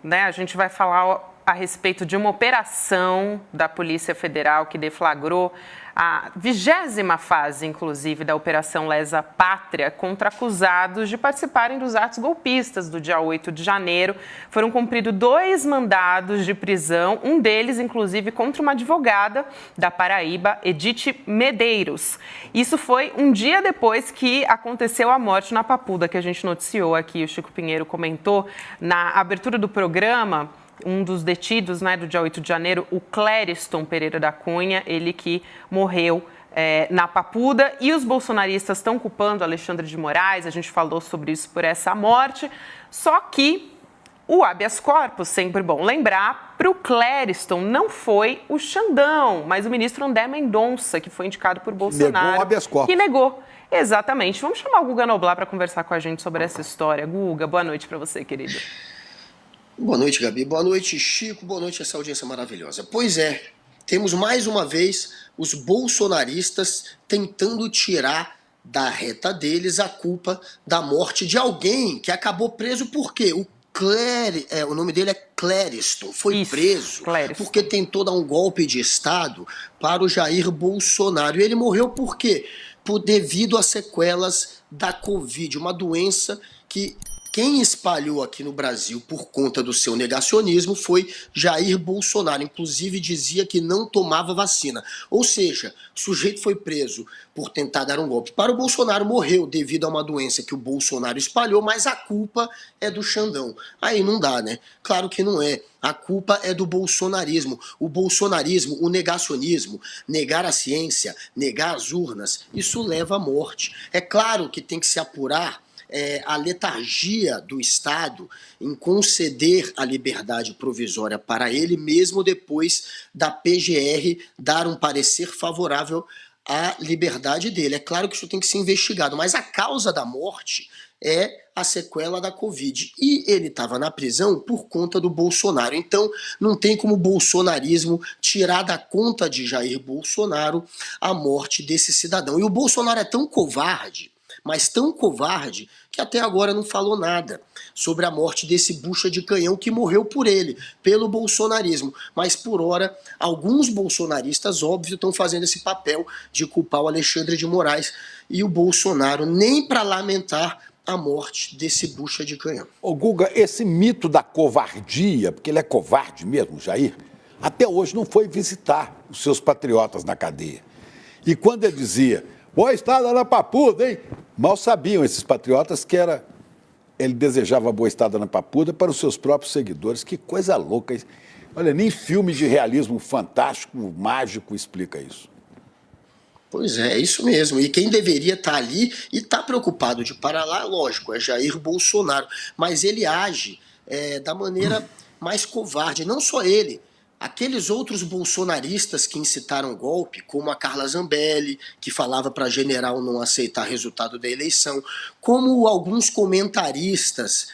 né? A gente vai falar a respeito de uma operação da Polícia Federal que deflagrou a 20ª fase, inclusive, da Operação Lesa Pátria contra acusados de participarem dos atos golpistas do dia 8 de janeiro. Foram cumpridos 2 mandados de prisão, um deles, inclusive, contra uma advogada da Paraíba, Edith Medeiros. Isso foi um dia depois que aconteceu a morte na Papuda, que a gente noticiou aqui, o Chico Pinheiro comentou na abertura do programa. Um dos detidos, né, do dia 8 de janeiro, o Clériston Pereira da Cunha, ele que morreu na Papuda. E os bolsonaristas estão culpando Alexandre de Moraes, a gente falou sobre isso, por essa morte. Só que o habeas corpus, sempre bom lembrar, para o Clériston não foi o Xandão, mas o ministro André Mendonça, que foi indicado por Bolsonaro. Negou o habeas corpus. Que negou. Exatamente. Vamos chamar o Guga Noblar para conversar com a gente sobre essa história. Guga, boa noite para você, querido. Boa noite, Gabi. Boa noite, Chico. Boa noite, essa audiência maravilhosa. Pois é, temos mais uma vez os bolsonaristas tentando tirar da reta deles a culpa da morte de alguém que acabou preso por quê? O nome dele é Clériston, foi preso porque tentou dar um golpe de Estado para o Jair Bolsonaro. E ele morreu por quê? Devido a sequelas da Covid, uma doença que quem espalhou aqui no Brasil por conta do seu negacionismo foi Jair Bolsonaro. Inclusive dizia que não tomava vacina. Ou seja, o sujeito foi preso por tentar dar um golpe para o Bolsonaro, morreu devido a uma doença que o Bolsonaro espalhou, mas a culpa é do Xandão. Aí não dá, né? Claro que não é. A culpa é do bolsonarismo. O bolsonarismo, o negacionismo, negar a ciência, negar as urnas, isso leva à morte. É claro que tem que se apurar a letargia do Estado em conceder a liberdade provisória para ele, mesmo depois da PGR dar um parecer favorável à liberdade dele. É claro que isso tem que ser investigado, mas a causa da morte é a sequela da Covid. E ele estava na prisão por conta do Bolsonaro. Então, não tem como o bolsonarismo tirar da conta de Jair Bolsonaro a morte desse cidadão. E o Bolsonaro é tão covarde, mas tão covarde, que até agora não falou nada sobre a morte desse bucha de canhão que morreu por ele, pelo bolsonarismo. Mas por hora, alguns bolsonaristas, óbvio, estão fazendo esse papel de culpar o Alexandre de Moraes e o Bolsonaro, nem para lamentar a morte desse bucha de canhão. Ô Guga, esse mito da covardia, porque ele é covarde mesmo, Jair, até hoje não foi visitar os seus patriotas na cadeia. E quando ele dizia: boa estada na Papuda, hein? Mal sabiam esses patriotas que ele desejava boa estada na Papuda para os seus próprios seguidores. Que coisa louca. Olha, nem filme de realismo fantástico, mágico explica isso. Pois é isso mesmo. E quem deveria estar ali e está preocupado de parar lá, lógico, é Jair Bolsonaro. Mas ele age da maneira mais covarde. Não só ele. Aqueles outros bolsonaristas que incitaram o golpe, como a Carla Zambelli, que falava para general não aceitar resultado da eleição, como alguns comentaristas,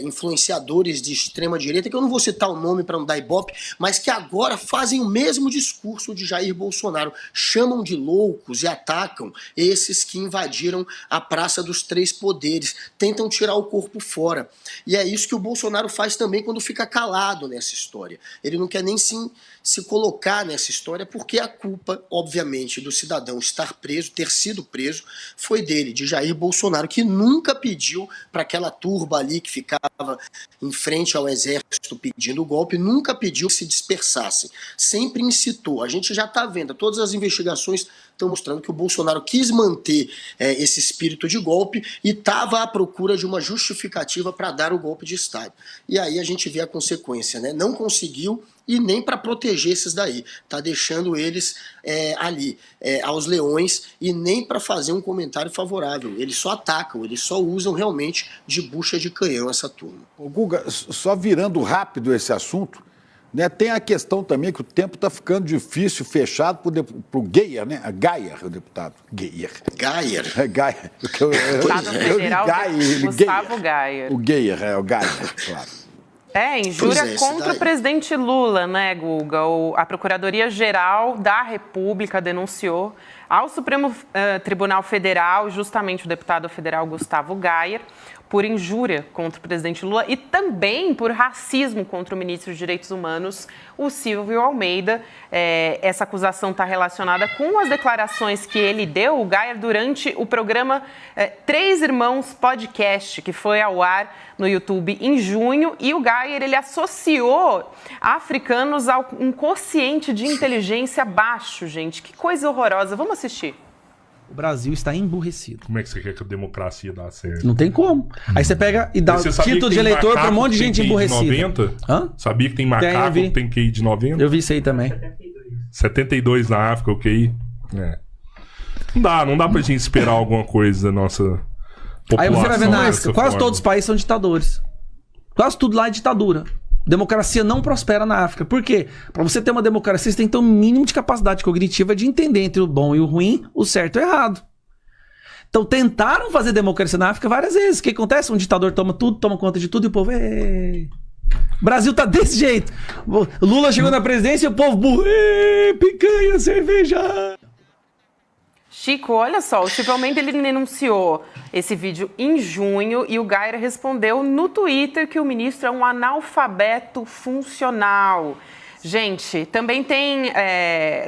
influenciadores de extrema-direita, que eu não vou citar o nome para não dar ibope, mas que agora fazem o mesmo discurso de Jair Bolsonaro, chamam de loucos e atacam esses que invadiram a Praça dos Três Poderes, tentam tirar o corpo fora. E é isso que o Bolsonaro faz também quando fica calado nessa história. Ele não quer nem se colocar nessa história, porque a culpa, obviamente, do cidadão estar preso, ter sido preso, foi dele, de Jair Bolsonaro, que nunca pediu para aquela turba ali que ficava em frente ao exército pedindo o golpe, nunca pediu que se dispersassem, sempre incitou. A gente já está vendo, todas as investigações estão mostrando que o Bolsonaro quis manter esse espírito de golpe e estava à procura de uma justificativa para dar o golpe de Estado. E aí a gente vê a consequência, né? Não conseguiu, e nem para proteger esses daí. Está deixando eles ali, aos leões, e nem para fazer um comentário favorável. Eles só atacam, eles só usam realmente de bucha de canhão essa turma. Ô Guga, só virando rápido esse assunto, né, tem a questão também que o tempo está ficando difícil, fechado para o Geyer, né? O deputado Geyer. Geyer. Geyer. Deputado federal Gustavo Geyer. O Geyer, o Geyer, claro. Injúria contra o presidente Lula, né, Guga? A Procuradoria-Geral da República denunciou ao Supremo Tribunal Federal, justamente o deputado federal Gustavo Geyer, por injúria contra o presidente Lula e também por racismo contra o ministro de Direitos Humanos, o Silvio Almeida. Essa acusação está relacionada com as declarações que ele deu, o Geyer, durante o programa Três Irmãos Podcast, que foi ao ar no YouTube em junho. E o Geyer, ele associou africanos a um quociente de inteligência baixo, gente. Que coisa horrorosa. Vamos assistir. O Brasil está emburrecido. Como é que você quer que a democracia dê certo? Não tem como. Aí você pega e dá o título de eleitor para um monte de gente emburrecida. 90? Hã? Sabia que tem macaco que tem QI de 90? Eu vi isso aí também. 72 na África, o QI. Não dá pra gente esperar alguma coisa da nossa população. Aí você vai ver na África, quase todos os países são ditadores. Quase tudo lá é ditadura. Democracia não prospera na África. Por quê? Para você ter uma democracia, você tem que ter um mínimo de capacidade cognitiva de entender entre o bom e o ruim, o certo e o errado. Então tentaram fazer democracia na África várias vezes. O que acontece? Um ditador toma tudo, toma conta de tudo e o povo... O Brasil tá desse jeito. Lula chegou na presidência e o povo... Picanha, cerveja... Chico, olha só, o Silvio Almeida ele denunciou esse vídeo em junho e o Geyer respondeu no Twitter que o ministro é um analfabeto funcional. Gente, também tem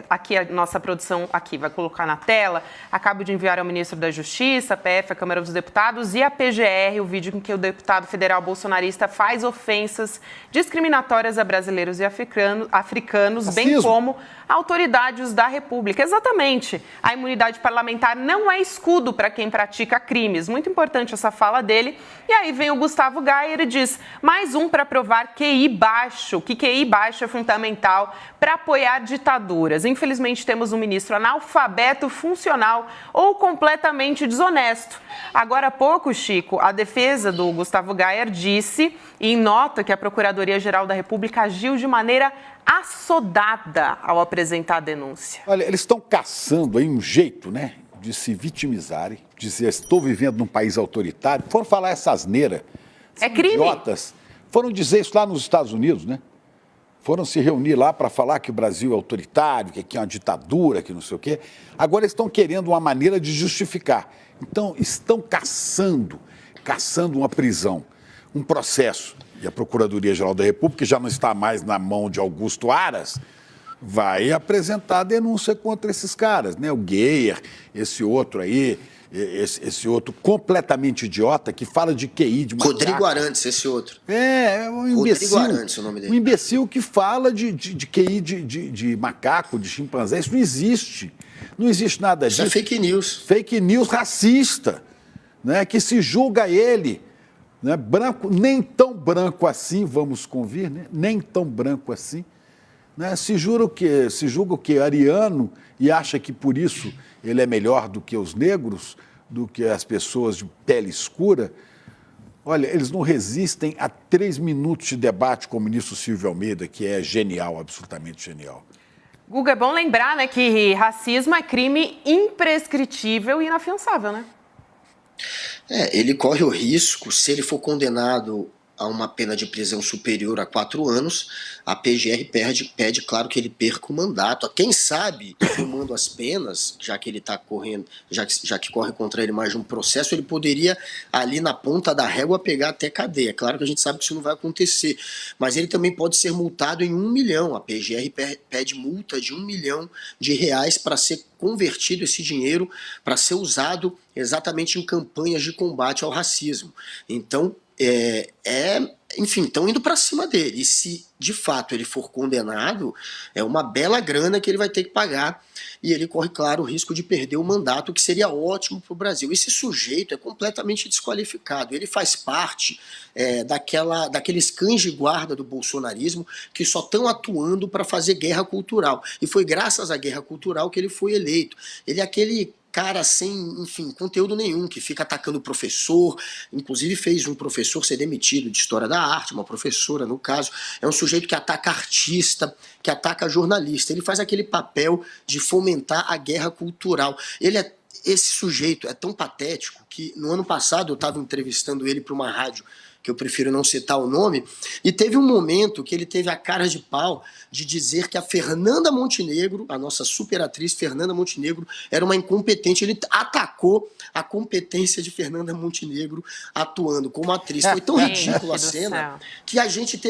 aqui a nossa produção, aqui vai colocar na tela, acabo de enviar ao ministro da Justiça, a PF, a Câmara dos Deputados e a PGR, o vídeo em que o deputado federal bolsonarista faz ofensas discriminatórias a brasileiros e africanos, bem como autoridades da República. Exatamente. A imunidade parlamentar não é escudo para quem pratica crimes. Muito importante essa fala dele. E aí vem o Gustavo Geyer e diz, mais um para provar QI baixo, que QI baixo é fundamental para apoiar ditaduras. Infelizmente temos um ministro analfabeto funcional ou completamente desonesto. Agora há pouco, Chico, a defesa do Gustavo Geyer disse, em nota, que a Procuradoria-Geral da República agiu de maneira assodada ao apresentar a denúncia. Olha, eles estão caçando aí um jeito, né, de se vitimizarem, dizer, estou vivendo num país autoritário. Foram falar essa asneira. É crime. Idiotas. Foram dizer isso lá nos Estados Unidos, né? Foram se reunir lá para falar que o Brasil é autoritário, que aqui é uma ditadura, que não sei o quê. Agora eles estão querendo uma maneira de justificar. Então, estão caçando uma prisão, um processo. E a Procuradoria-Geral da República, que já não está mais na mão de Augusto Aras, vai apresentar a denúncia contra esses caras, né? O Geyer, esse outro aí, esse outro completamente idiota que fala de QI, de macaco. Rodrigo Arantes, esse outro. É um imbecil. Rodrigo Arantes, o nome dele. Um imbecil que fala de QI de macaco, de chimpanzé. Isso não existe. Não existe nada disso. Isso é fake news. Fake news racista, né? Que se julga ele, né? Branco, nem tão branco assim, vamos convir, né? Nem tão branco assim. Né? Se julga o que ariano e acha que por isso ele é melhor do que os negros, do que as pessoas de pele escura. Olha, eles não resistem a 3 minutos de debate com o ministro Silvio Almeida, que é genial, absolutamente genial. Guga, é bom lembrar, né, que racismo é crime imprescritível e inafiançável, né? Ele corre o risco, se ele for condenado a uma pena de prisão superior a 4 anos, a PGR pede, claro, que ele perca o mandato. Quem sabe, tomando as penas, já que ele está correndo, já que corre contra ele mais de um processo, ele poderia, ali na ponta da régua, pegar até cadeia. Claro que a gente sabe que isso não vai acontecer, mas ele também pode ser multado em 1 milhão. A PGR pede multa de R$1 milhão para ser convertido esse dinheiro para ser usado exatamente em campanhas de combate ao racismo. Então, enfim, estão indo para cima dele. E se de fato ele for condenado, é uma bela grana que ele vai ter que pagar. E ele corre, claro, o risco de perder o mandato, que seria ótimo para o Brasil. Esse sujeito é completamente desqualificado. Ele faz parte daqueles cães de guarda do bolsonarismo que só estão atuando para fazer guerra cultural. E foi graças à guerra cultural que ele foi eleito. Ele é aquele cara sem, enfim, conteúdo nenhum, que fica atacando o professor, inclusive fez um professor ser demitido de História da Arte, uma professora no caso. É um sujeito que ataca artista, que ataca jornalista. Ele faz aquele papel de fomentar a guerra cultural. Esse sujeito é tão patético que no ano passado eu estava entrevistando ele para uma rádio que eu prefiro não citar o nome, e teve um momento que ele teve a cara de pau de dizer que a Fernanda Montenegro, a nossa super atriz Fernanda Montenegro, era uma incompetente. Ele atacou a competência de Fernanda Montenegro atuando como atriz. Foi tão ridícula a cena que a gente teve